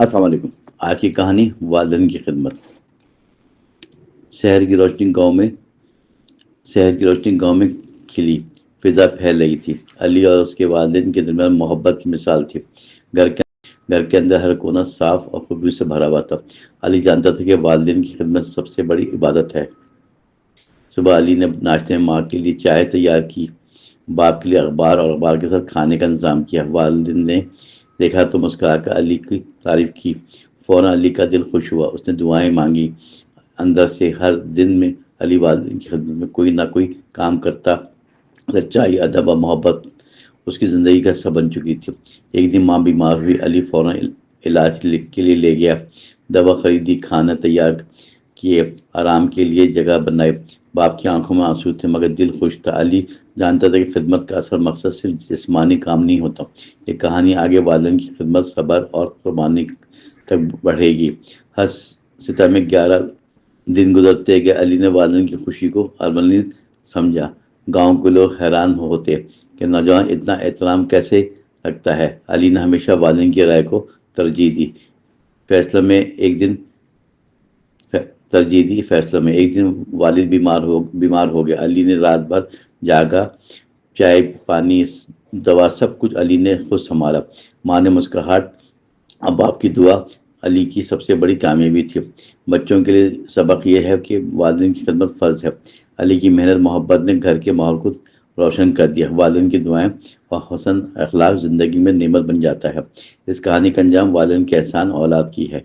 السلام علیکم۔ آج کی کہانی والدین کی خدمت۔ شہر کی روشنی گاؤں میں کھلی فضا پھیل رہی تھی۔ علی اور اس کے والدین کے درمیان محبت کی مثال تھی۔ گھر کے اندر ہر کونا صاف اور خوشبو سے بھرا ہوا تھا۔ علی جانتا تھا کہ والدین کی خدمت سب سے بڑی عبادت ہے۔ صبح علی نے ناشتے میں ماں کے لیے چائے تیار کی، باپ کے لیے اخبار اور اخبار کے ساتھ کھانے کا انتظام کیا۔ والدین نے دیکھا تو مسکرا کر علی کی تعریف کی۔ فوراً علی کا دل خوش ہوا، اس نے دعائیں مانگی۔ اندر سے ہر دن میں علی والدین کی خدمت میں کوئی نہ کوئی کام کرتا۔ سچائی، ادب اور محبت اس کی زندگی کا حصہ بن چکی تھی۔ ایک دن ماں بیمار ہوئی، علی فوراً علاج کے لیے لے گیا۔ دوا خریدی، کھانا تیار کیے، آرام کے لیے جگہ بنائی۔ باپ کی آنکھوں میں آنسو تھے مگر دل خوش تھا۔ علی جانتا تھا کہ خدمت کا اصل مقصد صرف جسمانی کام نہیں ہوتا۔ یہ کہانی آگے والدین کی خدمت، صبر اور قربانی تک بڑھے گی۔ ہر ستہ میں 11 دن گزرتے کہ علی نے والدین کی خوشی کو عملی سمجھا۔ گاؤں کے لوگ حیران ہوتے کہ نوجوان اتنا احترام کیسے رکھتا ہے۔ علی نے ہمیشہ والدین کی رائے کو ترجیح دی۔ فیصلہ میں ایک دن والد بیمار ہو گیا۔ علی نے رات بھر جاگا، چائے پانی دوا سب کچھ علی نے خود سنبھالا۔ ماں نے مسکراہٹ اور باپ کی دعا علی کی سب سے بڑی کامیابی تھی۔ بچوں کے لیے سبق یہ ہے کہ والدین کی خدمت فرض ہے۔ علی کی محنت محبت نے گھر کے ماحول کو روشن کر دیا۔ والدین کی دعائیں اور حسن اخلاق زندگی میں نعمت بن جاتا ہے۔ اس کہانی کا انجام والدین کے احسان اولاد کی ہے۔